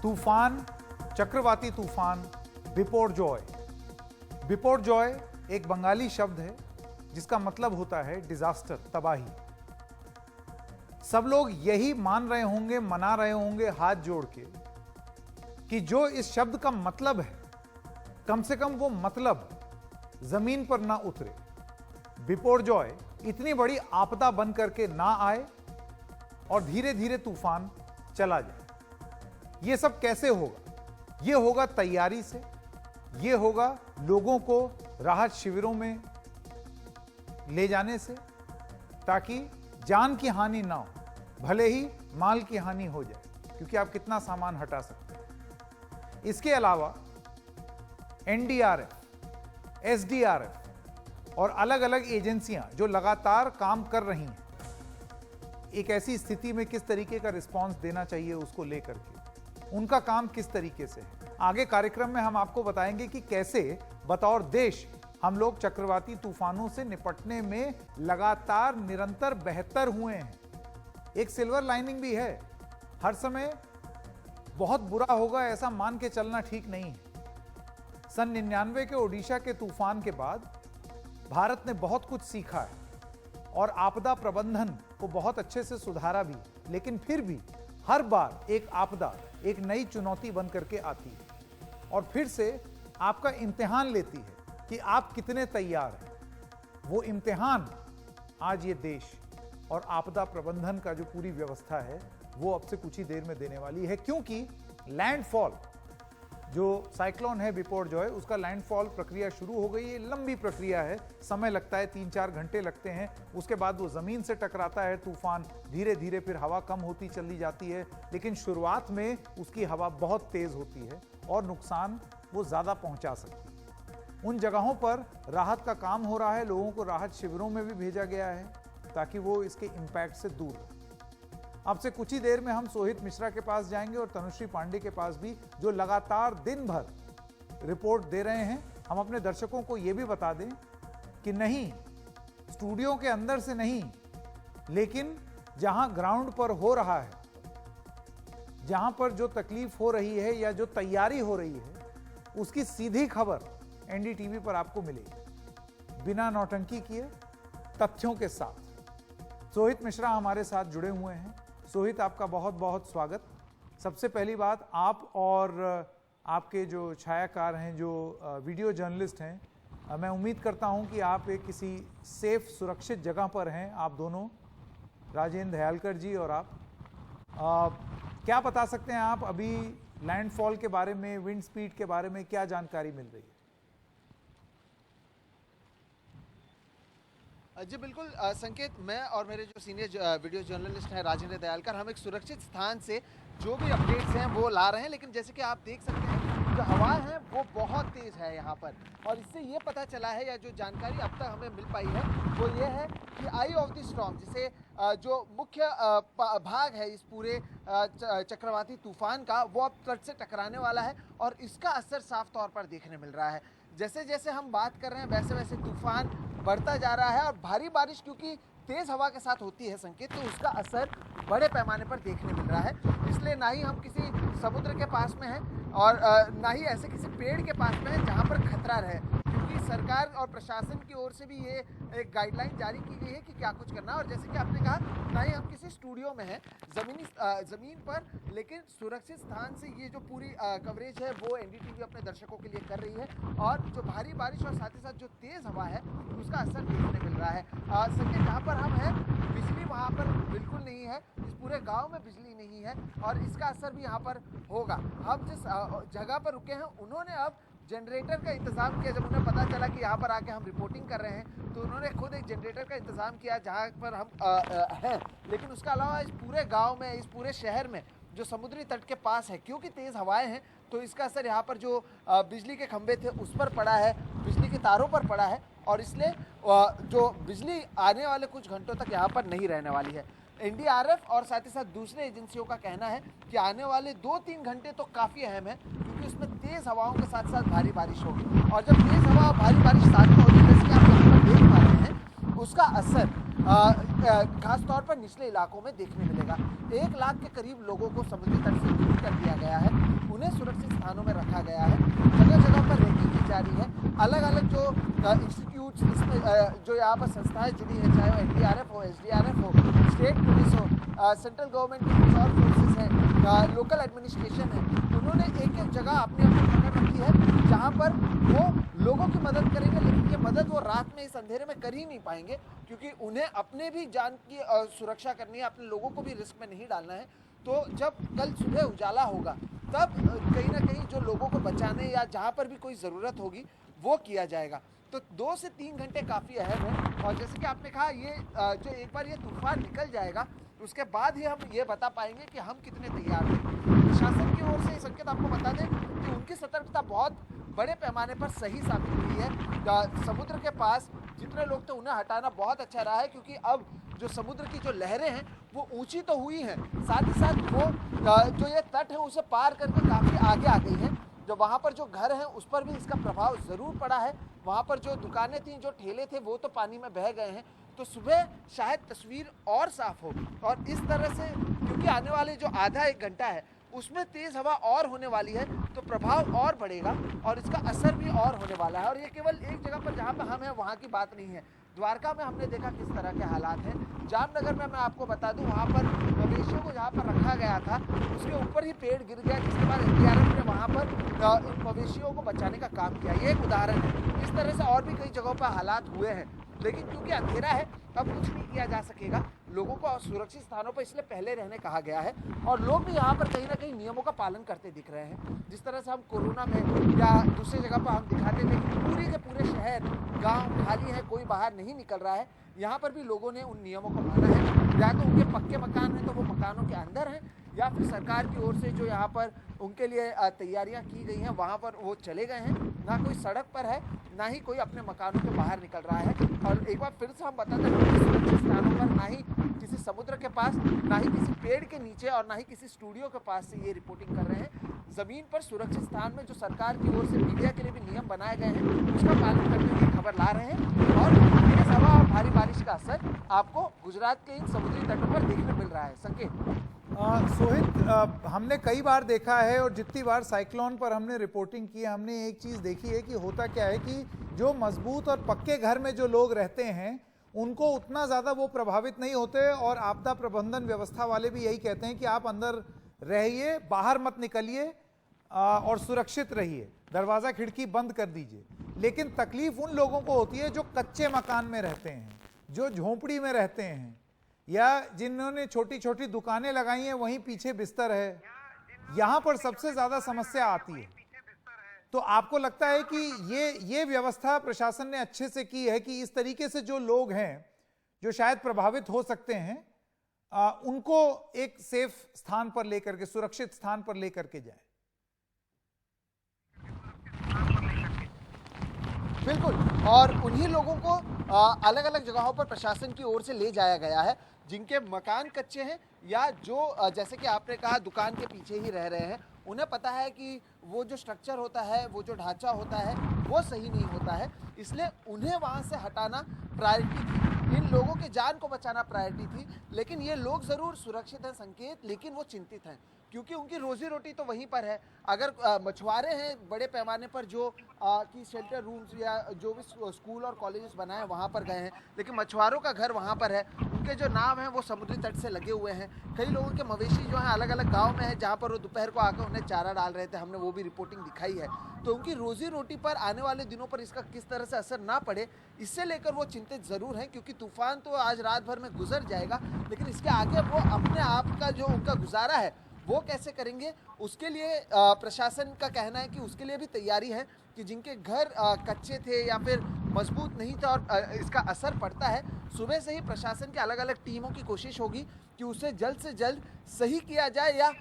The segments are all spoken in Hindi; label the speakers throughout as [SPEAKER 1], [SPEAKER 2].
[SPEAKER 1] तूफान, चक्रवाती तूफान बिपोरजॉय। बिपोरजॉय एक बंगाली शब्द है जिसका मतलब होता है डिजास्टर, तबाही। सब लोग यही मान रहे होंगे, मना रहे होंगे हाथ जोड़ के कि जो इस शब्द का मतलब है, कम से कम वो मतलब जमीन पर ना उतरे, बिपोरजॉय इतनी बड़ी आपदा बन करके ना आए और धीरे धीरे तूफान चला जाए। ये सब कैसे होगा? ये होगा तैयारी से, ये होगा लोगों को राहत शिविरों में ले जाने से, ताकि जान की हानि ना हो, भले ही माल की हानि हो जाए, क्योंकि आप कितना सामान हटा सकते हैं। इसके अलावा एनडीआरएफ, एसडीआरएफ और अलग अलग एजेंसियां जो लगातार काम कर रही हैं, एक ऐसी स्थिति में किस तरीके का रिस्पांस देना चाहिए उसको लेकर के, उनका काम किस तरीके से है। आगे कार्यक्रम में हम आपको बताएंगे कि कैसे बतौर देश हम लोग चक्रवाती तूफानों से निपटने में लगातार निरंतर बेहतर हुए हैं। एक सिल्वर लाइनिंग भी है, हर समय बहुत बुरा होगा ऐसा मान के चलना ठीक नहीं है। सन 99 के ओडिशा के तूफान के बाद भारत ने बहुत कुछ सीखा है और आपदा प्रबंधन को बहुत अच्छे से सुधारा भी, लेकिन फिर भी हर बार एक आपदा एक नई चुनौती बन करके आती है और फिर से आपका इम्तिहान लेती है कि आप कितने तैयार हैं। वो इम्तिहान आज ये देश और आपदा प्रबंधन का जो पूरी व्यवस्था है वो अब से कुछ ही देर में देने वाली है, क्योंकि लैंडफॉल जो साइक्लोन है बिपोरजॉय, उसका लैंडफॉल प्रक्रिया शुरू हो गई है। लंबी प्रक्रिया है, समय लगता है, 3-4 घंटे लगते हैं। उसके बाद वो जमीन से टकराता है तूफान, धीरे धीरे फिर हवा कम होती चली जाती है, लेकिन शुरुआत में उसकी हवा बहुत तेज होती है और नुकसान वो ज्यादा पहुंचा सकती है। उन जगहों पर राहत का काम हो रहा है, लोगों को राहत शिविरों में भी भेजा गया है ताकि वो इसके इम्पैक्ट से दूर रहे। अब से कुछ ही देर में हम सोहित मिश्रा के पास जाएंगे और तनुश्री पांडे के पास भी, जो लगातार दिन भर रिपोर्ट दे रहे हैं। हम अपने दर्शकों को यह भी बता दें कि नहीं, स्टूडियो के अंदर से नहीं, लेकिन जहां ग्राउंड पर हो रहा है, जहां पर जो तकलीफ हो रही है या जो तैयारी हो रही है, उसकी सीधी खबर एनडीटीवी पर आपको मिलेगी, बिना नौटंकी किए, तथ्यों के साथ। सोहित मिश्रा हमारे साथ जुड़े हुए हैं। सोहित, आपका बहुत बहुत स्वागत। सबसे पहली बात, आप और आपके जो छायाकार हैं, जो वीडियो जर्नलिस्ट हैं, मैं उम्मीद करता हूं कि आप एक किसी सेफ सुरक्षित जगह पर हैं, आप दोनों, राजेंद्र दयालकर जी और आप। क्या बता सकते हैं आप अभी लैंडफॉल के बारे में, विंड स्पीड के बारे में क्या जानकारी मिल रही है?
[SPEAKER 2] जी बिल्कुल संकेत, मैं और मेरे जो सीनियर वीडियो जर्नलिस्ट हैं राजेंद्र दयालकर, हम एक सुरक्षित स्थान से जो भी अपडेट्स हैं वो ला रहे हैं। लेकिन जैसे कि आप देख सकते हैं, जो हवा है वो बहुत तेज़ है यहाँ पर, और इससे ये पता चला है, या जो जानकारी अब तक हमें मिल पाई है वो ये है कि आई ऑफ द स्टॉर्म, जिसे जो मुख्य भाग है इस पूरे चक्रवाती तूफान का, वो अब तट से टकराने वाला है और इसका असर साफ तौर पर देखने मिल रहा है। जैसे जैसे हम बात कर रहे हैं वैसे वैसे तूफान बढ़ता जा रहा है, और भारी बारिश क्योंकि तेज़ हवा के साथ होती है संकेत, तो उसका असर बड़े पैमाने पर देखने मिल रहा है। इसलिए ना ही हम किसी समुद्र के पास में हैं और ना ही ऐसे किसी पेड़ के पास में हैं जहां पर खतरा रहे, क्योंकि सरकार और प्रशासन की ओर से भी ये एक गाइडलाइन जारी की गई है कि क्या कुछ करना है। और जैसे कि आपने कहा, ना ही हम किसी स्टूडियो में हैं ज़मीन पर, लेकिन सुरक्षित स्थान से ये जो पूरी कवरेज है वो एनडीटीवी अपने दर्शकों के लिए कर रही है। और जो भारी बारिश और साथ ही साथ जो तेज़ हवा है उसका असर देखने मिल रहा है। संकेत, जहाँ पर हम हैं बिजली वहाँ पर बिल्कुल नहीं है, इस पूरे गांव में बिजली नहीं है, और इसका असर भी यहाँ पर होगा। हम जिस जगह पर रुके हैं, उन्होंने अब जनरेटर का इंतज़ाम किया। जब उन्हें पता चला कि यहाँ पर आके हम रिपोर्टिंग कर रहे हैं, तो उन्होंने खुद एक जनरेटर का इंतज़ाम किया जहाँ पर हम हैं। लेकिन उसके अलावा इस पूरे गांव में, इस पूरे शहर में जो समुद्री तट के पास है, क्योंकि तेज़ हवाएं हैं, तो इसका असर यहाँ पर जो बिजली के खंभे थे उस पर पड़ा है, बिजली के तारों पर पड़ा है, और इसलिए जो बिजली आने वाले कुछ घंटों तक यहाँ पर नहीं रहने वाली है। एनडीआरएफ और साथ ही साथ दूसरे एजेंसियों का कहना है कि आने वाले 2-3 घंटे तो काफ़ी अहम है, क्योंकि उसमें तेज़ हवाओं के साथ साथ भारी बारिश होगी। और जब तेज़ हवा और भारी बारिश साथ में होगी, जैसे कि आप यहाँ पर देख पा रहे हैं, उसका असर खास तौर पर निचले इलाकों में देखने मिलेगा। 1 लाख के करीब लोगों को समुद्री तट से दूर कर दिया गया है। स्थानों में रखा गया है। जगह जगह पर रैंकिंग की जा रही है। अलग अलग जो इंस्टीट्यूट्स इसमें जो यहाँ पर संस्थाएं जुड़ी हैं, चाहे वो NDRF हो, SDRF हो, स्टेट पुलिस हो, सेंट्रल गवर्नमेंट की कुछ और फोर्सेस हैं, लोकल एडमिनिस्ट्रेशन है, उन्होंने एक एक जगह अपनी अपनी पकड़ रखी है जहाँ पर वो लोगों की मदद करेंगे। लेकिन ये मदद वो रात में इस अंधेरे में कर ही नहीं पाएंगे, क्योंकि उन्हें अपने भी जान की सुरक्षा करनी है, अपने लोगों को भी रिस्क में नहीं डालना है। तो जब कल सुबह उजाला होगा तब कहीं ना कहीं जो लोगों को बचाने या जहाँ पर भी कोई ज़रूरत होगी वो किया जाएगा। तो 2 से 3 घंटे काफ़ी अहम है। और जैसे कि आपने कहा, ये जो एक बार ये तूफान निकल जाएगा उसके बाद ही हम ये बता पाएंगे कि हम कितने तैयार हैं। प्रशासन की ओर से संकेत आपको बता दें कि उनकी सतर्कता बहुत बड़े पैमाने पर सही साबित हुई है। समुद्र के पास जितने लोग थे उन्हें हटाना बहुत अच्छा रहा है, क्योंकि अब जो समुद्र की जो लहरें हैं वो ऊंची तो हुई हैं, साथ ही साथ वो जो ये तट है उसे पार करके काफ़ी आगे आ गई हैं। जो वहाँ पर जो घर हैं उस पर भी इसका प्रभाव ज़रूर पड़ा है। वहाँ पर जो दुकानें थीं, जो ठेले थे, वो तो पानी में बह गए हैं। तो सुबह शायद तस्वीर और साफ हो, और इस तरह से क्योंकि आने वाले जो आधा 1 घंटा है उसमें तेज़ हवा और होने वाली है, तो प्रभाव और बढ़ेगा और इसका असर भी और होने वाला है। और ये केवल एक जगह पर जहाँ पर हम हैं वहाँ की बात नहीं है। द्वारका में हमने देखा किस तरह के हालात हैं। जामनगर में मैं आपको बता दूं, वहाँ पर मवेशियों को जहाँ पर रखा गया था उसके ऊपर ही पेड़ गिर गया, जिसके बाद NDRF ने वहाँ पर इन मवेशियों को बचाने का काम किया। ये एक उदाहरण है। इस तरह से और भी कई जगहों पर हालात हुए हैं, लेकिन क्योंकि अंधेरा है अब कुछ नहीं किया जा सकेगा। लोगों को सुरक्षित स्थानों पर इसलिए पहले रहने कहा गया है, और लोग भी यहाँ पर कहीं ना कहीं नियमों का पालन करते दिख रहे हैं। जिस तरह से हम कोरोना में या दूसरी जगह पर हम दिखाते थे कि पूरे के पूरे शहर गांव खाली है, कोई बाहर नहीं निकल रहा है, यहाँ पर भी लोगों ने उन नियमों को माना है। या तो उनके पक्के मकान हैं तो वो मकानों के अंदर हैं, या फिर सरकार की ओर से जो यहाँ पर उनके लिए तैयारियां की गई हैं वहाँ पर वो चले गए हैं। ना कोई सड़क पर है, ना ही कोई अपने मकानों के बाहर निकल रहा है। और एक बार फिर से हम बताते हैं कि सुरक्षित स्थानों पर ना ही किसी समुद्र के पास, ना ही किसी पेड़ के नीचे, और ना ही किसी स्टूडियो के पास से ये रिपोर्टिंग कर रहे हैं। ज़मीन पर सुरक्षित स्थान में जो सरकार की ओर से मीडिया के लिए भी नियम बनाए गए हैं उसका पालन करते हुए खबर ला रहे हैं। और तेज हवा और भारी बारिश का असर आपको गुजरात के इन समुद्री तटों पर देखने मिल रहा है। संकेत
[SPEAKER 1] सोहित, हमने कई बार देखा है, और जितनी बार साइक्लोन पर हमने रिपोर्टिंग की, हमने एक चीज़ देखी है कि होता क्या है कि जो मजबूत और पक्के घर में जो लोग रहते हैं उनको उतना ज़्यादा वो प्रभावित नहीं होते। और आपदा प्रबंधन व्यवस्था वाले भी यही कहते हैं कि आप अंदर रहिए, बाहर मत निकलिए और सुरक्षित रहिए, दरवाज़ा खिड़की बंद कर दीजिए। लेकिन तकलीफ उन लोगों को होती है जो कच्चे मकान में रहते हैं, जो झोंपड़ी में रहते हैं, या जिन्होंने छोटी छोटी दुकानें लगाई हैं वहीं पीछे बिस्तर है। यहां पर सबसे ज्यादा समस्या आती है। तो आपको लगता है कि ये व्यवस्था प्रशासन ने अच्छे से की है कि इस तरीके से जो लोग हैं जो शायद प्रभावित हो सकते हैं उनको एक सेफ स्थान पर लेकर के, सुरक्षित स्थान पर लेकर के जाए?
[SPEAKER 2] बिल्कुल, और उन्हीं लोगों को अलग अलग जगहों पर प्रशासन की ओर से ले जाया गया है जिनके मकान कच्चे हैं, या जो जैसे कि आपने कहा दुकान के पीछे ही रह रहे हैं। उन्हें पता है कि वो जो स्ट्रक्चर होता है, वो जो ढांचा होता है, वो सही नहीं होता है, इसलिए उन्हें वहाँ से हटाना प्रायोरिटी थी। इन लोगों के जान को बचाना प्रायोरिटी थी। लेकिन ये लोग ज़रूर सुरक्षित हैं संकेत, लेकिन वो चिंतित हैं, क्योंकि उनकी रोजी रोटी तो वहीं पर है। अगर मछुआरे हैं बड़े पैमाने पर जो कि शेल्टर रूम्स या जो भी स्कूल और कॉलेजेस बनाए हैं वहाँ पर गए हैं, लेकिन मछुआरों का घर वहाँ पर है, उनके जो नाव हैं वो समुद्री तट से लगे हुए हैं। कई लोगों के मवेशी जो हैं अलग अलग गाँव में हैं जहाँ पर वो दोपहर को आकर उन्हें चारा डाल रहे थे, हमने वो भी रिपोर्टिंग दिखाई है। तो उनकी रोजी रोटी पर आने वाले दिनों पर इसका किस तरह से असर ना पड़े, इससे लेकर वो चिंतित ज़रूर हैं, क्योंकि तूफान तो आज रात भर में गुजर जाएगा, लेकिन इसके आगे वो अपने आप का जो उनका गुजारा है वो कैसे करेंगे, उसके लिए प्रशासन का कहना है कि उसके लिए भी तैयारी है कि जिनके घर कच्चे थे या फिर मजबूत नहीं था और इसका असर पड़ता है, सुबह से ही प्रशासन की अलग अलग टीमों की कोशिश होगी कि उसे जल्द से जल्द सही किया जाए या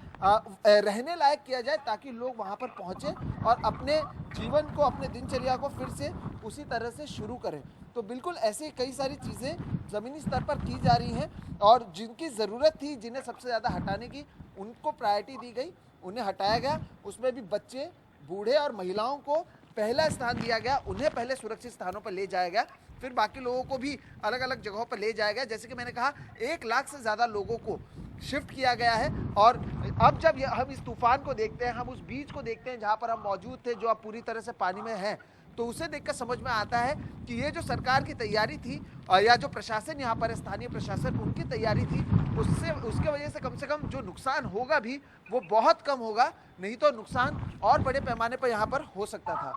[SPEAKER 2] रहने लायक किया जाए, ताकि लोग वहां पर पहुंचे और अपने जीवन को, अपने दिनचर्या को फिर से उसी तरह से शुरू करें। तो बिल्कुल ऐसी कई सारी चीज़ें ज़मीनी स्तर पर की जा रही हैं, और जिनकी ज़रूरत थी, जिन्हें सबसे ज़्यादा हटाने की, उनको प्रायोरिटी दी गई, उन्हें हटाया गया। उसमें भी बच्चे, बूढ़े और महिलाओं को पहला स्थान दिया गया, उन्हें पहले सुरक्षित स्थानों पर ले जाया गया, फिर बाकी लोगों को भी अलग अलग जगहों पर ले जाया गया। जैसे कि मैंने कहा, 1 लाख से ज़्यादा लोगों को शिफ्ट किया गया है, और अब जब हम इस तूफान को देखते हैं, हम उस बीच को देखते हैं जहां पर हम मौजूद थे, जो अब पूरी तरह से पानी में है, तो उसे देखकर समझ में आता है कि ये जो सरकार की तैयारी थी या जो प्रशासन यहाँ पर स्थानीय प्रशासन उनकी तैयारी थी, उसके वजह से कम जो नुकसान होगा भी वो बहुत कम होगा, नहीं तो नुकसान और बड़े पैमाने पर यहाँ पर हो सकता था।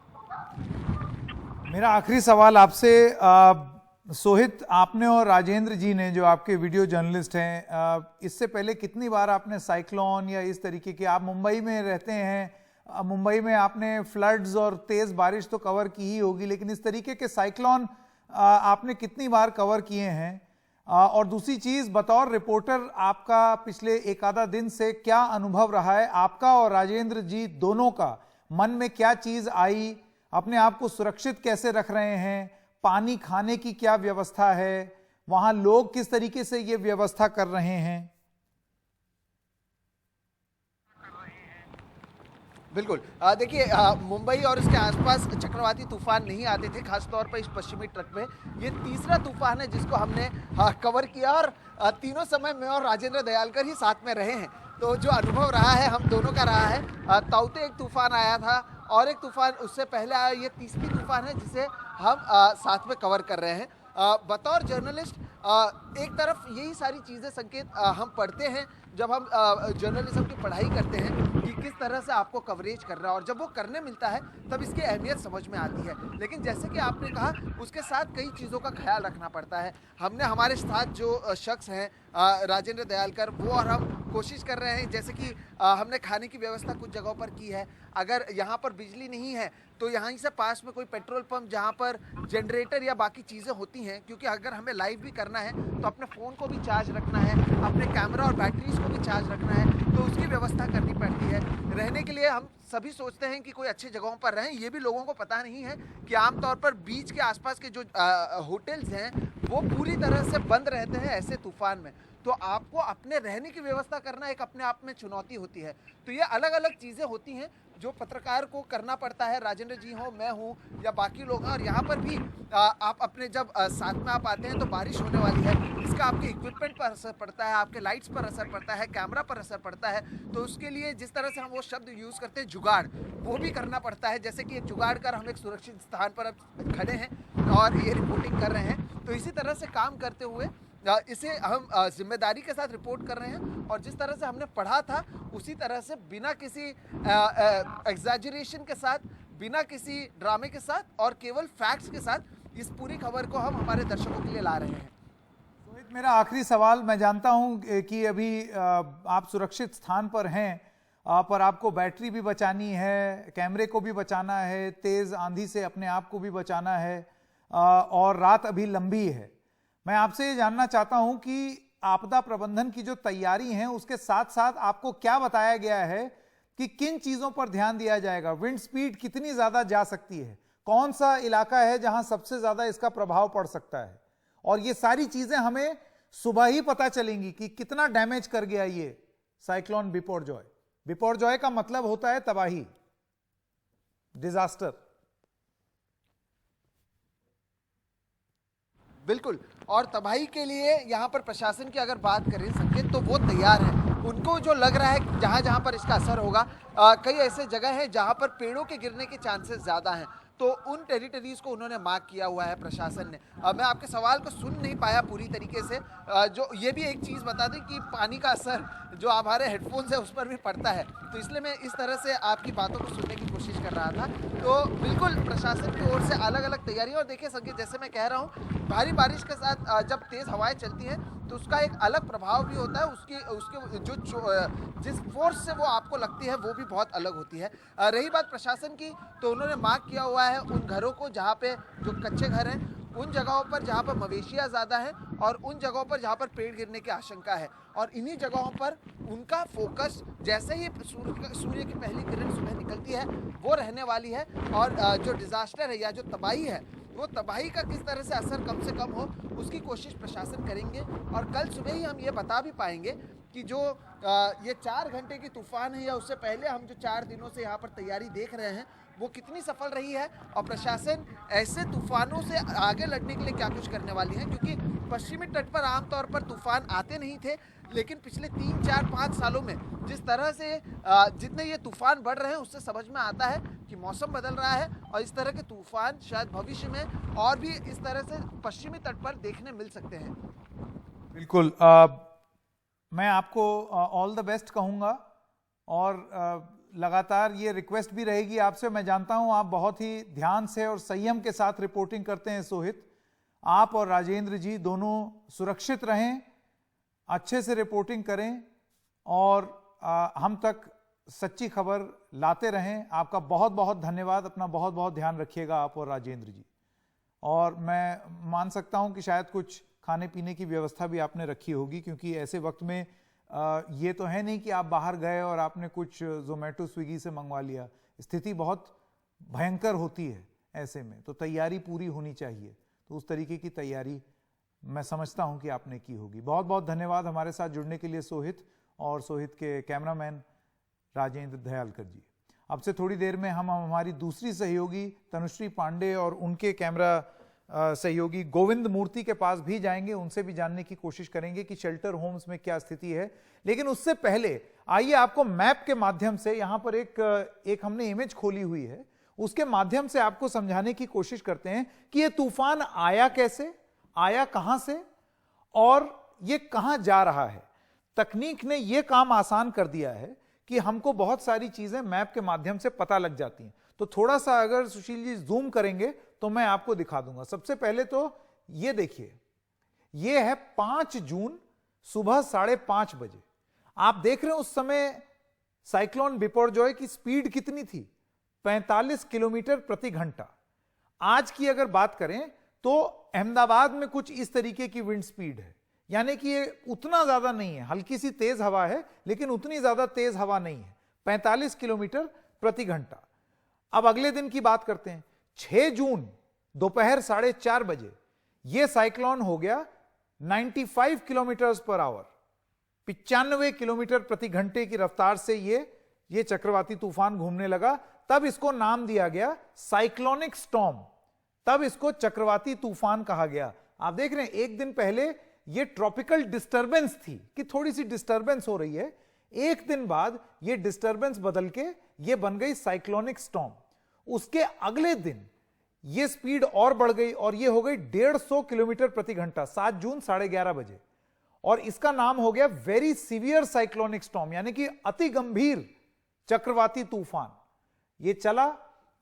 [SPEAKER 1] मेरा आखिरी सवाल आपसे, सोहित, आपने और राजेंद्र जी ने, जो आपके वीडियो जर्नलिस्ट हैं, इससे पहले कितनी बार आपने साइक्लोन या इस तरीके की, आप मुंबई में रहते हैं, मुंबई में आपने फ्लड्स और तेज बारिश तो कवर की ही होगी, लेकिन इस तरीके के साइक्लोन आपने कितनी बार कवर किए हैं? और दूसरी चीज, बतौर रिपोर्टर आपका पिछले एक आधा दिन से क्या अनुभव रहा है, आपका और राजेंद्र जी दोनों का? मन में क्या चीज आई? अपने आप को सुरक्षित कैसे रख रहे हैं? पानी खाने की क्या व्यवस्था है? वहां लोग किस तरीके से ये व्यवस्था कर रहे हैं?
[SPEAKER 2] बिल्कुल, देखिए, मुंबई और इसके आसपास चक्रवाती तूफान नहीं आते थे, खासतौर पर इस पश्चिमी ट्रक में ये तीसरा तूफान है जिसको हमने कवर किया, और तीनों समय मैं और राजेंद्र दयालकर ही साथ में रहे हैं। तो जो अनुभव रहा है हम दोनों का रहा है। ताउते एक तूफान आया था और एक तूफान उससे पहले आया, ये तीसरी तूफान है जिसे हम साथ में कवर कर रहे हैं। बतौर जर्नलिस्ट एक तरफ यही सारी चीज़ें संकेत हम पढ़ते हैं जब हम जर्नलिज्म की पढ़ाई करते हैं कि किस तरह से आपको कवरेज करना है, और जब वो करने मिलता है तब इसकी अहमियत समझ में आती है। लेकिन जैसे कि आपने कहा, उसके साथ कई चीज़ों का ख्याल रखना पड़ता है। हमने हमारे साथ जो शख्स हैं राजेंद्र दयालकर, वो और हम कोशिश कर रहे हैं, जैसे कि हमने खाने की व्यवस्था कुछ जगहों पर की है। अगर यहाँ पर बिजली नहीं है तो यहाँ से पास में कोई पेट्रोल पंप जहाँ पर जनरेटर या बाकी चीज़ें होती हैं, क्योंकि अगर हमें लाइव भी करना है तो अपने फ़ोन को भी चार्ज रखना है, अपने कैमरा और बैटरीज को भी चार्ज रखना है, तो उसकी व्यवस्था करनी पड़ती है। रहने के लिए हम सभी सोचते हैं कि कोई अच्छी जगहों पर रहें, ये भी लोगों को पता नहीं है कि आमतौर पर बीच के आसपास के जो होटल्स हैं वो पूरी तरह से बंद रहते हैं ऐसे तूफान में। तो आपको अपने रहने की व्यवस्था करना एक अपने आप में चुनौती होती है। तो ये अलग अलग चीज़ें होती हैं जो पत्रकार को करना पड़ता है। राजेंद्र जी हो, मैं हूँ या बाकी लोग हैं, और यहाँ पर भी आप अपने जब साथ में आप आते हैं तो बारिश होने वाली है, इसका आपके इक्विपमेंट पर असर पड़ता है, आपके लाइट्स पर असर पड़ता है, कैमरा पर असर पड़ता है। तो उसके लिए जिस तरह से हम वो शब्द यूज़ करते हैं जुगाड़, वो भी करना पड़ता है। जैसे कि एक जुगाड़ कर हम एक सुरक्षित स्थान पर अब खड़े हैं और ये रिपोर्टिंग कर रहे हैं, तो इसी तरह से काम करते हुए इसे हम जिम्मेदारी के साथ रिपोर्ट कर रहे हैं। और जिस तरह से हमने पढ़ा था उसी तरह से, बिना किसी एग्जैजरेशन के साथ, बिना किसी ड्रामे के साथ और केवल फैक्ट्स के साथ इस पूरी खबर को हम हमारे दर्शकों के लिए ला रहे हैं।
[SPEAKER 1] सोहित, मेरा आखिरी सवाल, मैं जानता हूं कि अभी आप सुरक्षित स्थान पर हैं, पर आपको बैटरी भी बचानी है, कैमरे को भी बचाना है, तेज आंधी से अपने आप को भी बचाना है, और रात अभी लंबी है। मैं आपसे ये जानना चाहता हूं कि आपदा प्रबंधन की जो तैयारी है उसके साथ साथ आपको क्या बताया गया है कि किन चीजों पर ध्यान दिया जाएगा? विंड स्पीड कितनी ज्यादा जा सकती है? कौन सा इलाका है जहां सबसे ज्यादा इसका प्रभाव पड़ सकता है? और ये सारी चीजें हमें सुबह ही पता चलेंगी कि कितना डैमेज कर गया ये साइक्लोन बिपोरजॉय। बिपोरजॉय का मतलब होता है तबाही, डिजास्टर।
[SPEAKER 2] बिल्कुल, और तबाही के लिए यहाँ पर प्रशासन की अगर बात करें संकेत, तो वो तैयार है। उनको जो लग रहा है जहाँ जहाँ पर इसका असर होगा, कई ऐसे जगह हैं जहाँ पर पेड़ों के गिरने के चांसेस ज़्यादा हैं, तो उन टेरिटरीज को उन्होंने मार्क किया हुआ है प्रशासन ने। मैं आपके सवाल को सुन नहीं पाया पूरी तरीके से। जो ये भी एक चीज़ बता दें कि पानी का असर जो हमारे हेडफोन्स है उस पर भी पड़ता है, तो इसलिए मैं इस तरह से आपकी बातों को सुनने की कोशिश कर रहा था। तो बिल्कुल प्रशासन की ओर से अलग अलग तैयारियाँ, और देखिए संकेत, जैसे मैं कह रहा हूँ, भारी बारिश के साथ जब तेज़ हवाएँ चलती हैं तो उसका एक अलग प्रभाव भी होता है, उसके जो जिस फोर्स से वो आपको लगती है वो भी बहुत अलग होती है। रही बात प्रशासन की, तो उन्होंने मार्क किया हुआ है उन घरों को जहाँ पे जो कच्चे घर हैं, उन जगहों पर जहाँ पर मवेशियाँ ज़्यादा हैं, और उन जगहों पर जहाँ पर पेड़ गिरने की आशंका है, और इन्हीं जगहों पर उनका फोकस जैसे ही सूर्य की पहली किरण सुबह निकलती है वो रहने वाली है। और जो डिज़ास्टर है या जो तबाही है, वो तबाही का किस तरह से असर कम से कम हो उसकी कोशिश प्रशासन करेंगे। और कल सुबह ही हम ये बता भी पाएंगे कि जो ये 4 घंटे की तूफान है या उससे पहले हम जो 4 दिनों से यहाँ पर तैयारी देख रहे हैं वो कितनी सफल रही है और प्रशासन ऐसे तूफानों से आगे लड़ने के लिए क्या कुछ करने वाली है, क्योंकि पश्चिमी तट पर आमतौर पर तूफान आते नहीं थे, लेकिन पिछले 3, 4, 5 सालों में जिस तरह से जितने ये तूफान बढ़ रहे हैं उससे समझ में आता है कि मौसम बदल रहा है और इस तरह के तूफान शायद भविष्य में और भी इस तरह से पश्चिमी तट पर देखने मिल सकते हैं।
[SPEAKER 1] बिल्कुल, मैं आपको ऑल द बेस्ट कहूँगा और लगातार ये रिक्वेस्ट भी रहेगी आपसे। मैं जानता हूँ आप बहुत ही ध्यान से और संयम के साथ रिपोर्टिंग करते हैं सोहित। आप और राजेंद्र जी दोनों सुरक्षित रहें, अच्छे से रिपोर्टिंग करें और हम तक सच्ची खबर लाते रहें। आपका बहुत बहुत धन्यवाद। अपना बहुत बहुत ध्यान रखिएगा आप और राजेंद्र जी। और मैं मान सकता हूं कि शायद कुछ खाने पीने की व्यवस्था भी आपने रखी होगी, क्योंकि ऐसे वक्त में ये तो है नहीं कि आप बाहर गए और आपने कुछ जोमेटो स्विगी से मंगवा लिया। स्थिति बहुत भयंकर होती है ऐसे में, तो तैयारी पूरी होनी चाहिए। तो उस तरीके की तैयारी मैं समझता हूं कि आपने की होगी। बहुत बहुत धन्यवाद हमारे साथ जुड़ने के लिए सोहित और सोहित के कैमरामैन राजेंद्र दयालकर जी। अब से थोड़ी देर में हम हमारी दूसरी सहयोगी तनुश्री पांडे और उनके कैमरा सहयोगी गोविंद मूर्ति के पास भी जाएंगे, उनसे भी जानने की कोशिश करेंगे कि शेल्टर होम्स में क्या स्थिति है। लेकिन उससे पहले आइए आपको मैप के माध्यम से, यहां पर एक हमने इमेज खोली हुई है, उसके माध्यम से आपको समझाने की कोशिश करते हैं कि यह तूफान आया कैसे, आया कहां से और यह कहां जा रहा है। तकनीक ने यह काम आसान कर दिया है कि हमको बहुत सारी चीजें मैप के माध्यम से पता लग जाती हैं। तो थोड़ा सा अगर सुशील जी जूम करेंगे तो मैं आपको दिखा दूंगा। सबसे पहले तो ये देखिए, ये है 5 जून सुबह 5:30 बजे। आप देख रहे हैं उस समय साइक्लोन बिपरजॉय की स्पीड कितनी थी, 45 किलोमीटर प्रति घंटा। आज की अगर बात करें तो अहमदाबाद में कुछ इस तरीके की विंड स्पीड है, यानी कि ये उतना ज्यादा नहीं है, हल्की सी तेज हवा है लेकिन उतनी ज्यादा तेज हवा नहीं है, 45 किलोमीटर प्रति घंटा। अब अगले दिन की बात करते हैं, 6 जून दोपहर 4:30 बजे यह साइक्लोन हो गया 95 किलोमीटर पर आवर, 95 किलोमीटर प्रति घंटे की रफ्तार से ये चक्रवाती तूफान घूमने लगा। तब इसको नाम दिया गया साइक्लोनिक स्टॉर्म, तब इसको चक्रवाती तूफान कहा गया। आप देख रहे हैं एक दिन पहले ये ट्रॉपिकल डिस्टर्बेंस थी कि थोड़ी सी डिस्टर्बेंस हो रही है, एक दिन बाद ये डिस्टर्बेंस बदल के ये बन गई साइक्लोनिक स्टॉर्म। उसके अगले दिन ये स्पीड और बढ़ गई और ये हो गई 150 किलोमीटर प्रति घंटा, 7 जून 11:30 बजे, और इसका नाम हो गया वेरी सीवियर साइक्लोनिक स्टॉर्म, यानी कि अति गंभीर चक्रवाती तूफान। ये चला।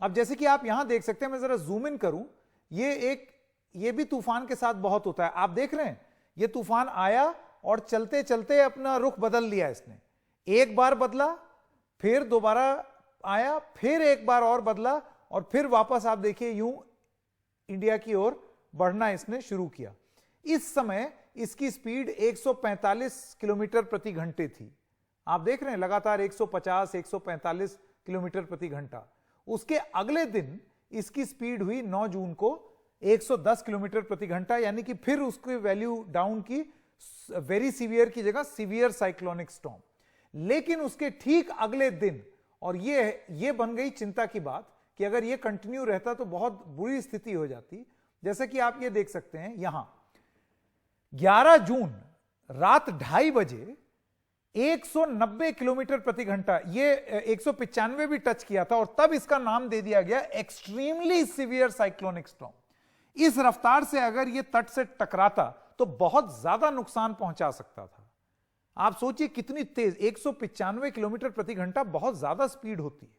[SPEAKER 1] अब जैसे कि आप यहां देख सकते हैं, मैं जरा जूम इन करूं, ये भी तूफान के साथ बहुत होता है। आप देख रहे हैं ये तूफान आया और चलते चलते अपना रुख बदल लिया इसने। एक बार बदला, फिर दोबारा आया, फिर एक बार और बदला और फिर वापस आप देखिए यूं इंडिया की ओर बढ़ना इसने शुरू किया। इस समय इसकी स्पीड 145 किलोमीटर प्रति घंटे थी। आप देख रहे हैं लगातार 150 145 किलोमीटर प्रति घंटा। उसके अगले दिन इसकी स्पीड हुई 9 जून को 110 किलोमीटर प्रति घंटा, यानी कि फिर उसकी वैल्यू डाउन की, वेरी सीवियर की जगह सीवियर साइक्लोनिक स्टॉर्म। लेकिन उसके ठीक अगले दिन, और ये बन गई चिंता की बात कि अगर ये कंटिन्यू रहता तो बहुत बुरी स्थिति हो जाती। जैसे कि आप ये देख सकते हैं यहां 11 जून रात 2:30 बजे 190 किलोमीटर प्रति घंटा, ये 195 भी टच किया था और तब इसका नाम दे दिया गया एक्सट्रीमली सीवियर साइक्लोनिक स्टॉर्म। इस रफ्तार से अगर ये तट से टकराता तो बहुत ज्यादा नुकसान पहुंचा सकता था। आप सोचिए कितनी तेज, 195 किलोमीटर प्रति घंटा बहुत ज्यादा स्पीड होती है।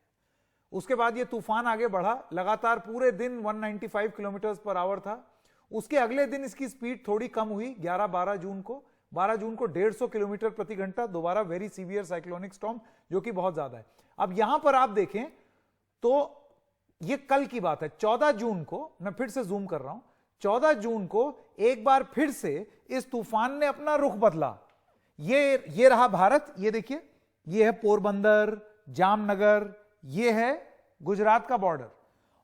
[SPEAKER 1] उसके बाद ये तूफान आगे बढ़ा, लगातार पूरे दिन 195 किलोमीटर पर आवर था। उसके अगले दिन इसकी स्पीड थोड़ी कम हुई, 12 जून को 150 किलोमीटर प्रति घंटा, दोबारा वेरी सीवियर साइक्लोनिक स्टॉर्म, जो कि बहुत ज्यादा है। अब यहां पर आप देखें तो ये कल की बात है, 14 जून को, मैं फिर से जूम कर रहा हूं, 14 जून को एक बार फिर से इस तूफान ने अपना रुख बदला। ये रहा भारत, ये देखिए, ये है पोरबंदर, जामनगर, ये है गुजरात का बॉर्डर,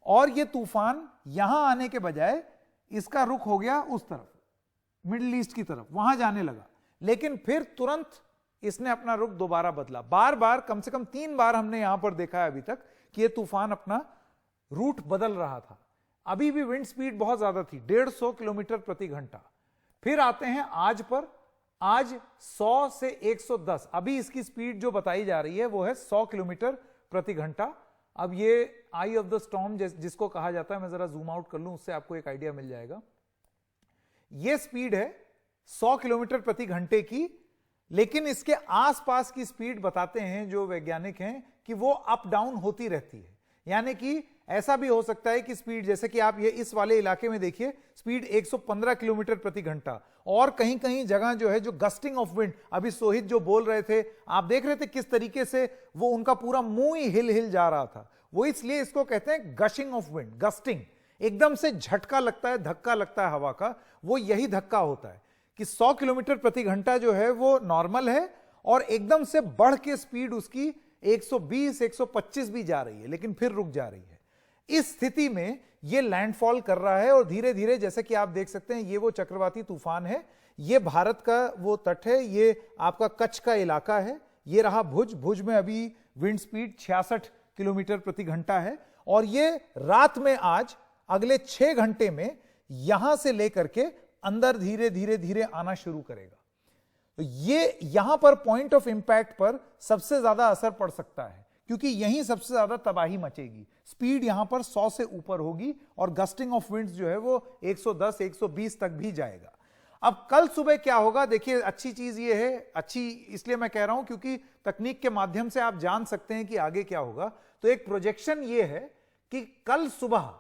[SPEAKER 1] और ये तूफान यहां आने के बजाय इसका रुख हो गया उस तरफ, मिडिल ईस्ट की तरफ, वहां जाने लगा। लेकिन फिर तुरंत इसने अपना रुख दोबारा बदला। बार बार, कम से कम 3 बार हमने यहां पर देखा है अभी तक कि यह तूफान अपना रूट बदल रहा था। अभी भी विंड स्पीड बहुत ज्यादा थी, 150 किलोमीटर प्रति घंटा। फिर आते हैं आज पर, आज 100 से 110, अभी इसकी स्पीड जो बताई जा रही है वो है 100 किलोमीटर प्रति घंटा। अब ये आई ऑफ द स्टॉर्म जिसको कहा जाता है, मैं जरा जूम आउट कर लूं, उससे आपको एक आइडिया मिल जाएगा। ये स्पीड है 100 किलोमीटर प्रति घंटे की, लेकिन इसके आसपास की स्पीड बताते हैं जो वैज्ञानिक हैं कि वो अप डाउन होती रहती है। यानी कि ऐसा भी हो सकता है कि स्पीड, जैसे कि आप ये इस वाले इलाके में देखिए, स्पीड 115 किलोमीटर प्रति घंटा, और कहीं कहीं जगह जो है जो गस्टिंग ऑफ विंड, अभी सोहित जो बोल रहे थे, आप देख रहे थे किस तरीके से वो उनका पूरा मुंह ही हिल हिल जा रहा था। वो इसलिए इसको कहते हैं गशिंग ऑफ विंड, गस्टिंग। एकदम से झटका लगता है, धक्का लगता है हवा का, वो यही धक्का होता है कि 100 किलोमीटर प्रति घंटा जो है वो नॉर्मल है, और एकदम से बढ़ के स्पीड उसकी 120 125 भी जा रही है, लेकिन फिर रुक जा रही है। इस स्थिति में ये लैंडफॉल कर रहा है, और धीरे धीरे, जैसे कि आप देख सकते हैं, ये वो चक्रवाती तूफान है। ये भारत का वो तट है, ये आपका कच्छ का इलाका है। ये रहा भुज, भुज में अभी विंड स्पीड 66 किलोमीटर प्रति घंटा है, और ये रात में आज अगले 6 घंटे में यहां से लेकर के अंदर धीरे धीरे धीरे आना शुरू करेगा। तो ये यहां पर पॉइंट ऑफ इंपैक्ट पर सबसे ज्यादा असर पड़ सकता है, क्योंकि यहीं सबसे ज्यादा तबाही मचेगी। स्पीड यहां पर 100 से ऊपर होगी, और गस्टिंग ऑफ विंड्स जो है वो 110 120 तक भी जाएगा। अब कल सुबह क्या होगा, देखिए, अच्छी चीज ये है, अच्छी इसलिए मैं कह रहा हूं क्योंकि तकनीक के माध्यम से आप जान सकते हैं कि आगे क्या होगा। तो एक प्रोजेक्शन ये है कि कल सुबह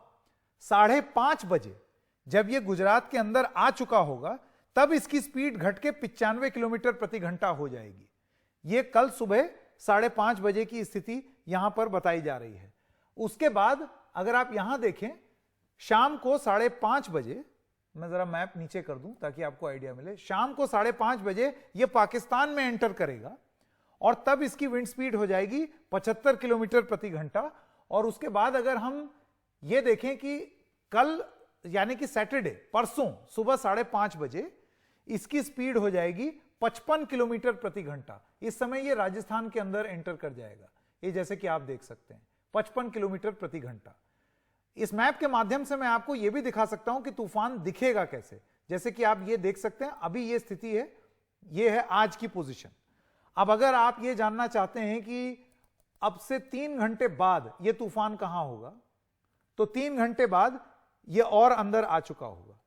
[SPEAKER 1] 5:30 बजे जब ये गुजरात के अंदर आ चुका होगा, तब इसकी स्पीड घट के 95 किलोमीटर प्रति घंटा हो जाएगी। ये कल सुबह 5:30 बजे की स्थिति यहां पर बताई जा रही है। उसके बाद अगर आप यहां देखें, शाम को 5:30 बजे, मैं जरा मैप नीचे कर दूं ताकि आपको आइडिया मिले, शाम को 5:30 बजे ये पाकिस्तान में एंटर करेगा, और तब इसकी विंड स्पीड हो जाएगी 75 किलोमीटर प्रति घंटा। और उसके बाद अगर हम ये देखें कि कल, यानी कि सैटरडे, परसों सुबह 5:30 बजे इसकी स्पीड हो जाएगी 55 किलोमीटर प्रति घंटा। इस समय ये राजस्थान के अंदर एंटर कर जाएगा, ये जैसे कि आप देख सकते हैं 55 किलोमीटर प्रति घंटा। इस मैप के माध्यम से मैं आपको यह भी दिखा सकता हूं कि तूफान दिखेगा कैसे। जैसे कि आप ये देख सकते हैं, अभी ये स्थिति है, ये है आज की पोजीशन। अब अगर आप ये जानना चाहते हैं कि अब से 3 घंटे बाद ये तूफान कहां होगा, तो 3 घंटे बाद ये और अंदर आ चुका होगा।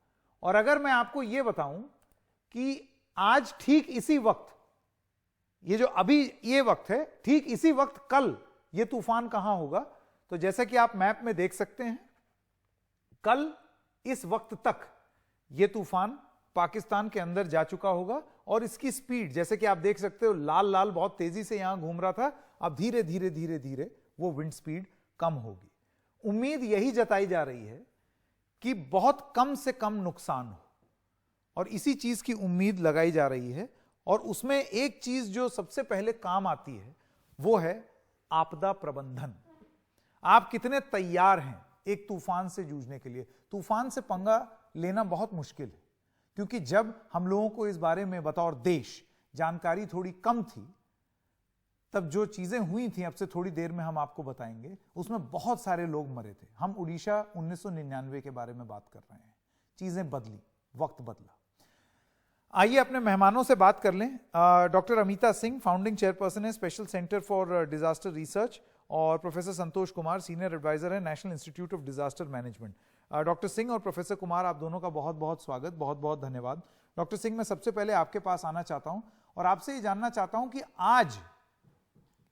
[SPEAKER 1] और अगर मैं आपको ये बताऊं कि आज ठीक इसी वक्त, ये जो अभी ये वक्त है, ठीक इसी वक्त कल ये तूफान कहां होगा, तो जैसा कि आप मैप में देख सकते हैं, कल इस वक्त तक ये तूफान पाकिस्तान के अंदर जा चुका होगा, और इसकी स्पीड जैसे कि आप देख सकते हो, लाल लाल बहुत तेजी से यहां घूम रहा था, अब धीरे धीरे धीरे धीरे वो विंड स्पीड कम होगी। उम्मीद यही जताई जा रही है कि बहुत कम से कम नुकसान हो, और इसी चीज की उम्मीद लगाई जा रही है। और उसमें एक चीज जो सबसे पहले काम आती है वो है आपदा प्रबंधन। आप कितने तैयार हैं एक तूफान से जूझने के लिए। तूफान से पंगा लेना बहुत मुश्किल है, क्योंकि जब हम लोगों को इस बारे में बतौर देश जानकारी थोड़ी कम थी, तब जो चीजें हुई थी, अब से थोड़ी देर में हम आपको बताएंगे, उसमें बहुत सारे लोग मरे थे। हम उड़ीसा 1999 के बारे में बात कर रहे हैं। चीजें बदली, वक्त बदला। आइए अपने मेहमानों से बात कर लें। Doctor Amita Singh, founding chairperson है special centre for disaster research, और professor Santosh Kumar, senior advisor है national institute of disaster management. Doctor Singh और प्रोफेसर कुमार, आप दोनों का बहुत बहुत स्वागत, बहुत बहुत धन्यवाद। डॉक्टर सिंह, मैं सबसे पहले आपके पास आना चाहता हूं और आपसे ये जानना चाहता हूं कि आज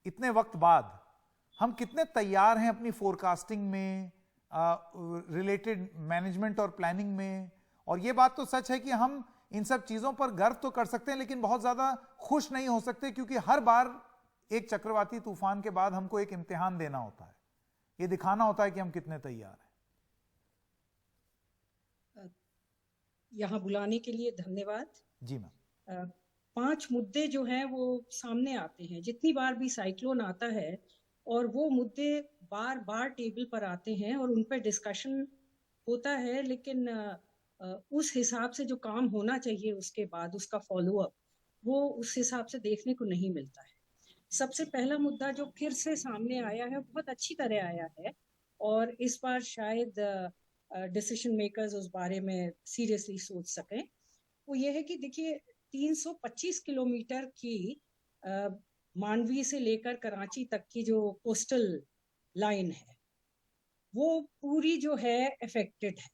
[SPEAKER 1] इतने वक्त बाद हम कितने तैयार हैं अपनी फोरकास्टिंग में, रिलेटेड मैनेजमेंट और प्लानिंग में। और ये बात तो सच है कि हम इन सब चीजों पर गर्व तो कर सकते हैं, लेकिन बहुत ज्यादा खुश नहीं हो सकते, क्योंकि हर बार एक चक्रवाती तूफान के बाद हमको एक इम्तिहान देना होता है, ये दिखाना होता है कि हम कितने तैयार हैं।
[SPEAKER 3] यहाँ बुलाने के लिए धन्यवाद।
[SPEAKER 1] जी मैम।
[SPEAKER 3] 5 मुद्दे जो हैं वो सामने आते हैं जितनी बार भी साइक्लोन आता है, और वो मुद्दे बार बार टेबल पर आते हैं और उन पर डिस्कशन होता है, लेकिन उस हिसाब से जो काम होना चाहिए उसके बाद उसका फॉलोअप वो उस हिसाब से देखने को नहीं मिलता है। सबसे पहला मुद्दा जो फिर से सामने आया है, बहुत अच्छी तरह आया है, और इस बार शायद डिसीजन मेकर्स उस बारे में सीरियसली सोच सकें, वो ये है कि देखिए 325 किलोमीटर की मांडवी से लेकर कराची तक की जो कोस्टल लाइन है वो पूरी जो है अफेक्टेड है,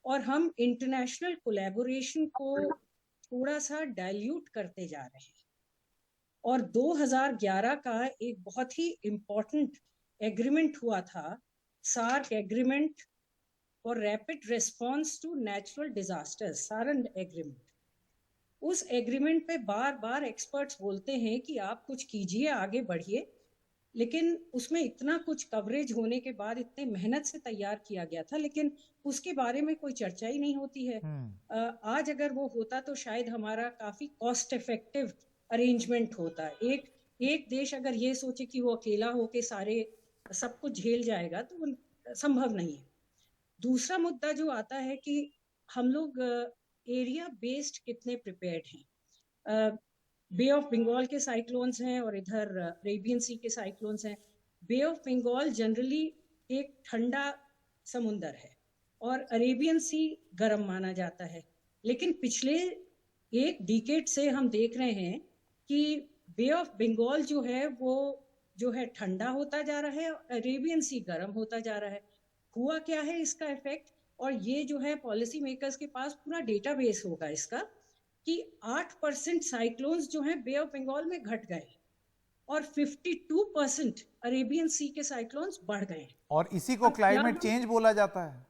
[SPEAKER 3] और हम इंटरनेशनल कोलैबोरेशन को थोड़ा सा डाइल्यूट करते जा रहे हैं। और 2011 का एक बहुत ही इम्पोर्टेंट एग्रीमेंट हुआ था, SAARC agreement for rapid response to natural disasters, सारन एग्रीमेंट। उस एग्रीमेंट पे बार बार एक्सपर्ट्स बोलते हैं कि आप कुछ कीजिए, आगे बढ़िए, लेकिन उसमें इतना कुछ कवरेज होने के बाद, इतने मेहनत से तैयार किया गया था, लेकिन उसके बारे में कोई चर्चा ही नहीं होती है। आज अगर वो होता तो शायद हमारा काफी कॉस्ट इफेक्टिव अरेंजमेंट होता। एक देश अगर ये सोचे कि वो अकेला होके सारे सब कुछ झेल जाएगा तो वो संभव नहीं है। दूसरा मुद्दा जो आता है कि हम लोग एरिया बेस्ड कितने प्रिपेयर्ड हैं। बे ऑफ बंगाल के साइक्लोन्स हैं और इधर अरेबियन सी के साइक्लोन्स हैं। बे ऑफ बंगाल जनरली एक ठंडा समुंदर है और अरेबियन सी गर्म माना जाता है, लेकिन पिछले एक डिकेड से हम देख रहे हैं कि बे ऑफ बंगाल जो है वो जो है ठंडा होता जा रहा है, अरेबियन सी गर्म होता जा रहा है। हुआ क्या है इसका इफेक्ट, और ये जो है पॉलिसी मेकर्स के पास पूरा डेटाबेस होगा इसका, कि 8% साइक्लोन्स जो हैं बे ऑफ बंगाल में घट गए और 52% अरेबियन सी के साइक्लोन्स बढ़ गए।
[SPEAKER 1] और इसी को क्लाइमेट चेंज बोला जाता है।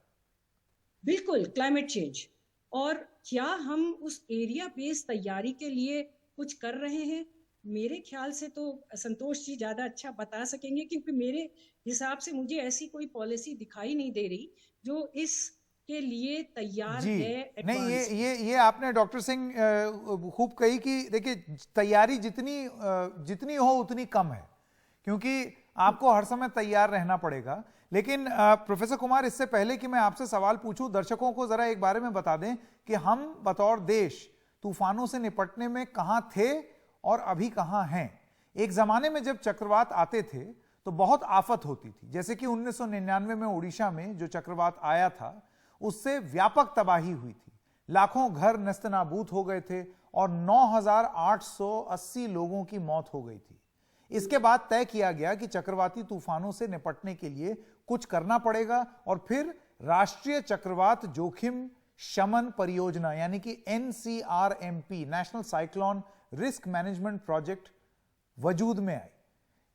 [SPEAKER 3] बिल्कुल, क्लाइमेट चेंज। और क्या हम उस एरिया बेस्ड तैयारी के लिए कुछ कर रहे हैं? मेरे ख्याल से तो संतोष जी ज्यादा अच्छा बता सकेंगे, क्योंकि मेरे हिसाब से मुझे ऐसी कोई पॉलिसी दिखाई नहीं दे रही जो इस के लिए तैयार है।
[SPEAKER 1] नहीं, ये आपने डॉक्टर सिंह खूब कही कि देखिए तैयारी जितनी हो उतनी कम है, क्योंकि आपको हर समय तैयार रहना पड़ेगा। लेकिन प्रोफेसर कुमार, इससे पहले कि मैं आपसे सवाल पूछूं, दर्शकों को जरा एक बारे में बता दें कि हम बतौर देश तूफानों से निपटने में कहां थे और अभी कहां हैं। एक जमाने में जब चक्रवात आते थे तो बहुत आफत होती थी, जैसे कि 1999 में उड़ीसा में जो चक्रवात आया था उससे व्यापक तबाही हुई थी। लाखों घर नस्तनाबूद हो गए थे और 9,880 लोगों की मौत हो गई थी। इसके बाद तय किया गया कि चक्रवाती तूफानों से निपटने के लिए कुछ करना पड़ेगा, और फिर राष्ट्रीय चक्रवात जोखिम शमन परियोजना यानी कि NCRMP, national cyclone risk management project वजूद में आई।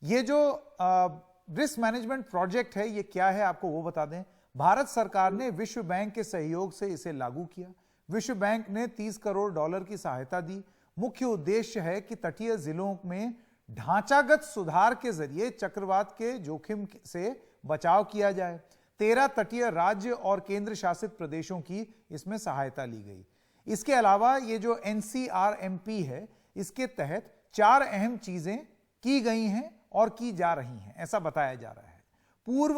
[SPEAKER 1] ये जो रिस्क मैनेजमेंट प्रोजेक्ट है, ये क्या है आपको वो बता दें। भारत सरकार ने विश्व बैंक के सहयोग से इसे लागू किया। विश्व बैंक ने $30 करोड़ की सहायता दी। मुख्य उद्देश्य है कि तटीय जिलों में ढांचागत सुधार के जरिए चक्रवात के जोखिम से बचाव किया जाए। 13 तटीय राज्य और केंद्र शासित प्रदेशों की इसमें सहायता ली गई। इसके अलावा ये जो NCRMP है, इसके तहत 4 अहम चीजें की गई हैं और की जा रही हैं, ऐसा बताया जा रहा है।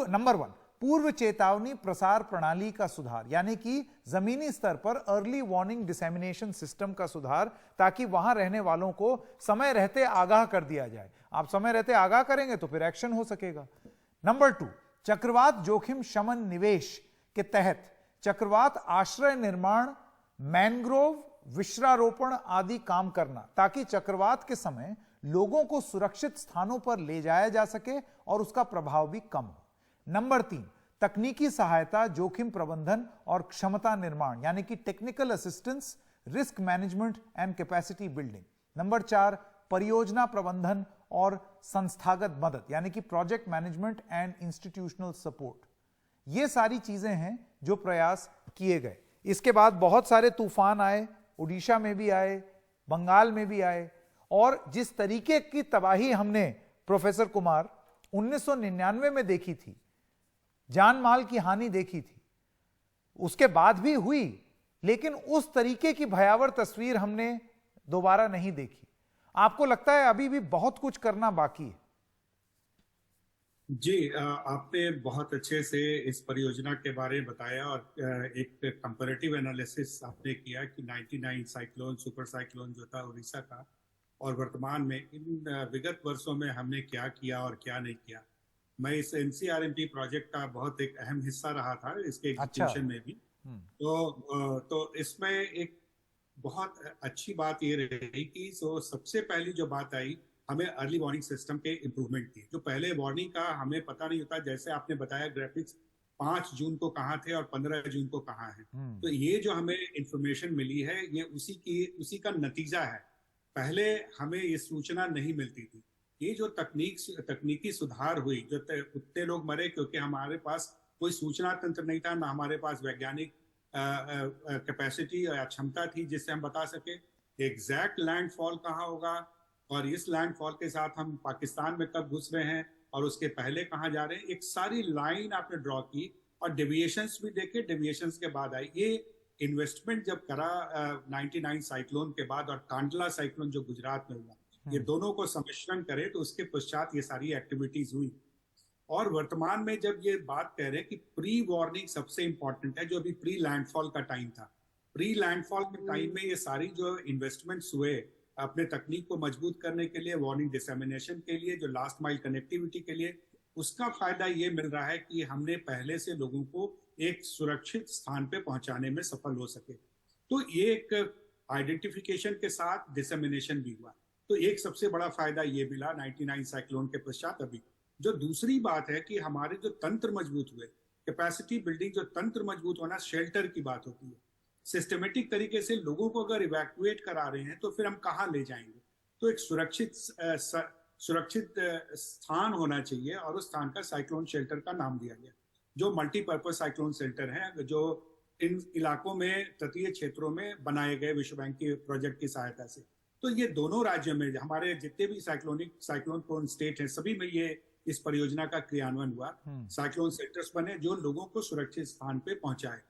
[SPEAKER 1] नंबर 1, पूर्व चेतावनी प्रसार प्रणाली का सुधार, यानी कि जमीनी स्तर पर अर्ली वार्निंग डिसेमिनेशन सिस्टम का सुधार, ताकि वहां रहने वालों को समय रहते आगाह कर दिया जाए। आप समय रहते आगाह करेंगे तो फिर एक्शन हो सकेगा। नंबर 2, चक्रवात जोखिम शमन निवेश के तहत चक्रवात आश्रय निर्माण, मैंग्रोव वृक्षारोपण आदि काम करना, ताकि चक्रवात के समय लोगों को सुरक्षित स्थानों पर ले जाया जा सके और उसका प्रभाव भी कम हो। नंबर 3, तकनीकी सहायता, जोखिम प्रबंधन और क्षमता निर्माण, यानी कि technical assistance, risk management and capacity building. Number 4, परियोजना प्रबंधन और संस्थागत मदद, यानी कि project management and institutional support. ये सारी चीजें हैं जो प्रयास किए गए। इसके बाद बहुत सारे तूफान आए, उड़ीसा में भी आए, बंगाल में भी आए, और जिस तरीके की तबाही हमने प्रोफेसर कुमार 1999 में देखी थी, जान माल की हानि देखी थी, उसके बाद भी हुई, लेकिन उस तरीके की भयावह तस्वीर हमने दोबारा नहीं देखी। आपको लगता है अभी भी बहुत कुछ करना बाकी है?
[SPEAKER 4] जी, आपने बहुत अच्छे से इस परियोजना के बारे में बताया और एक कंपैरेटिव एनालिसिस आपने किया कि 99 साइक्लोन, सुपर साइक्लोन जो था उड़ीसा का, और वर्तमान में इन विगत वर्षों में हमने क्या किया और क्या नहीं किया। मैं इस एनसीआरएमपी प्रोजेक्ट का बहुत एक अहम हिस्सा रहा था इसके एग्जीक्यूशन में भी। तो इसमें एक बहुत अच्छी बात ये रही कि सबसे पहली जो बात आई, हमें अर्ली वार्निंग सिस्टम के इम्प्रूवमेंट की। जो पहले वार्निंग का हमें पता नहीं होता, जैसे आपने बताया ग्राफिक्स 5 जून को कहाँ थे और 15 जून को कहाँ है, तो ये जो हमें इंफॉर्मेशन मिली है ये उसी का नतीजा है। पहले हमें ये सूचना नहीं मिलती थी। ये जो तकनीकी सुधार हुई, जो उतने लोग मरे क्योंकि हमारे पास कोई सूचना तंत्र नहीं था, ना हमारे पास वैज्ञानिक कैपेसिटी या क्षमता थी जिससे हम बता सके एग्जैक्ट लैंडफॉल कहाँ होगा, और इस लैंडफॉल के साथ हम पाकिस्तान में कब घुस रहे हैं और उसके पहले कहाँ जा रहे हैं। एक सारी लाइन आपने ड्रॉ की और डेविएशंस भी देखे, डेविएशंस के बाद आई। ये इन्वेस्टमेंट जब करा 99 साइक्लोन के बाद और कांडला साइक्लोन जो गुजरात में हुआ, ये दोनों को सम्मिश्रण करे तो उसके पश्चात ये सारी एक्टिविटीज हुई। और वर्तमान में जब ये बात कह रहे हैं कि प्री वार्निंग सबसे इंपॉर्टेंट है, जो अभी प्री लैंडफॉल का टाइम था, प्री लैंडफॉल के टाइम में ये सारी जो इन्वेस्टमेंट्स हुए अपने तकनीक को मजबूत करने के लिए, वार्निंग डिसेमिनेशन के लिए, जो लास्ट माइल कनेक्टिविटी के लिए, उसका फायदा ये मिल रहा है कि हमने पहले से लोगों को एक सुरक्षित स्थान पे पहुंचाने में सफल हो सके। तो ये एक आइडेंटिफिकेशन के साथ डिसेमिनेशन भी हुआ, तो एक सबसे बड़ा फायदा ये मिला 99 साइक्लोन के पश्चात। अभी जो दूसरी बात है कि हमारे जो तंत्र मजबूत हुए, कैपेसिटी बिल्डिंग, जो तंत्र मजबूत होना, शेल्टर की बात होती है। सिस्टमेटिक तरीके से लोगों को अगर इवैक्यूएट करा रहे हैं तो फिर हम कहाँ ले जाएंगे। तो एक सुरक्षित स्थान होना चाहिए और उस स्थान का साइक्लोन शेल्टर का नाम दिया गया, जो मल्टीपर्पज साइक्लोन शेल्टर है, जो इन इलाकों में, तटीय क्षेत्रों में बनाए गए विश्व बैंक के प्रोजेक्ट की सहायता से। तो ये दोनों राज्यों में हमारे जितने भी साइक्लोन प्रोन स्टेट हैं, सभी में ये इस परियोजना का क्रियान्वयन हुआ। साइक्लोन सेंटर्स बने जो लोगों को सुरक्षित स्थान पे पहुंचाए।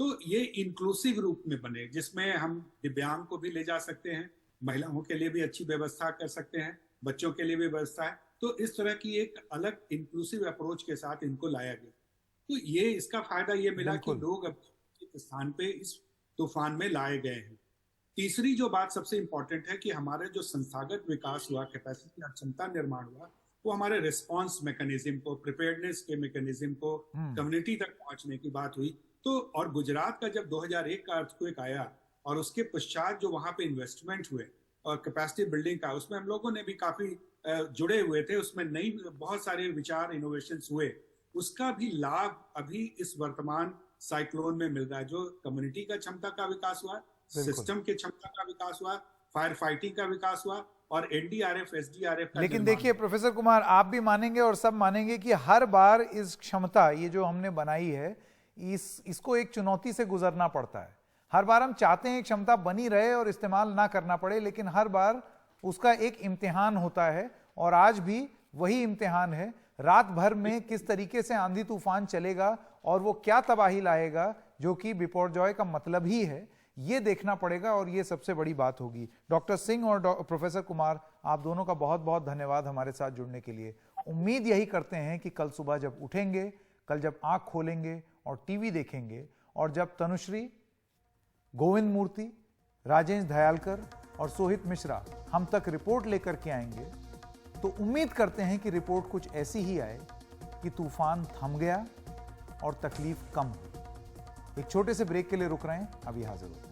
[SPEAKER 4] तो ये इंक्लूसिव रूप में बने, जिसमें हम दिव्यांग को भी ले जा सकते हैं, महिलाओं के लिए भी अच्छी व्यवस्था कर सकते हैं, बच्चों के लिए भी व्यवस्था है। तो इस तरह की एक अलग इंक्लूसिव अप्रोच के साथ इनको लाया गया। तो ये इसका फायदा ये मिला कि लोग अब स्थान पे इस तूफान में लाए गए हैं। तीसरी जो बात सबसे इंपॉर्टेंट है कि हमारे जो संस्थागत विकास हुआ, कैपेसिटी और क्षमता निर्माण हुआ, वो हमारे रिस्पांस मैकेनिज्म को, प्रिपेयर्डनेस के मैकेनिज्म को, कम्युनिटी तक पहुंचने की बात हुई। तो और गुजरात का जब 2001 का अर्थक्वेक आया और उसके पश्चात जो वहां पे इन्वेस्टमेंट हुए और कैपेसिटी बिल्डिंग का, उसमें हम लोगों ने भी काफी जुड़े हुए थे, उसमें नई बहुत सारे विचार, इनोवेशंस हुए। उसका भी लाभ अभी इस वर्तमान साइक्लोन में मिल रहा है। जो कम्युनिटी का क्षमता का विकास हुआ, सिस्टम के क्षमता का विकास हुआ, फायर फाइटिंग का विकास हुआ और एनडीआरएफ, एसडीआरएफ का।
[SPEAKER 1] लेकिन देखिए प्रोफेसर कुमार, आप भी मानेंगे और सब मानेंगे कि हर बार इस क्षमता, ये जो हमने बनाई है, इसको एक चुनौती से गुजरना पड़ता है। हर बार हम चाहते हैं क्षमता बनी रहे और इस्तेमाल ना करना पड़े, लेकिन हर बार उसका एक इम्तिहान होता है और आज भी वही इम्तिहान है। रात भर में किस तरीके से आंधी तूफान चलेगा और वो क्या तबाही लाएगा, जो कि बिपरजॉय का मतलब ही है, ये देखना पड़ेगा और ये सबसे बड़ी बात होगी। डॉक्टर सिंह और प्रोफेसर कुमार, आप दोनों का बहुत बहुत धन्यवाद हमारे साथ जुड़ने के लिए। उम्मीद यही करते हैं कि कल सुबह जब उठेंगे, कल जब आंख खोलेंगे और टीवी देखेंगे और जब तनुश्री, गोविंद मूर्ति, राजेश दयालकर और सोहित मिश्रा हम तक रिपोर्ट लेकर के आएंगे, तो उम्मीद करते हैं कि रिपोर्ट कुछ ऐसी ही आए कि तूफान थम गया और तकलीफ कम हुई। एक छोटे से ब्रेक के लिए रुक रहे हैं, अभी हाजिर होते हैं।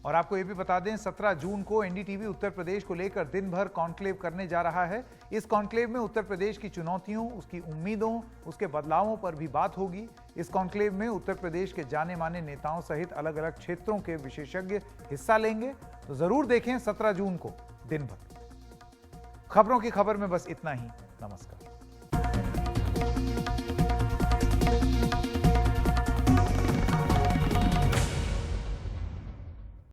[SPEAKER 1] और आपको ये भी बता दें, 17 जून को एनडीटीवी उत्तर प्रदेश को लेकर दिन भर कॉन्क्लेव करने जा रहा है। इस कॉन्क्लेव में उत्तर प्रदेश की चुनौतियों, उसकी उम्मीदों, उसके बदलावों पर भी बात होगी। इस कॉन्क्लेव में उत्तर प्रदेश के जाने माने नेताओं सहित अलग अलग क्षेत्रों के विशेषज्ञ हिस्सा लेंगे। तो जरूर देखें 17 जून को दिन भर। खबरों की खबर में बस इतना ही। नमस्कार।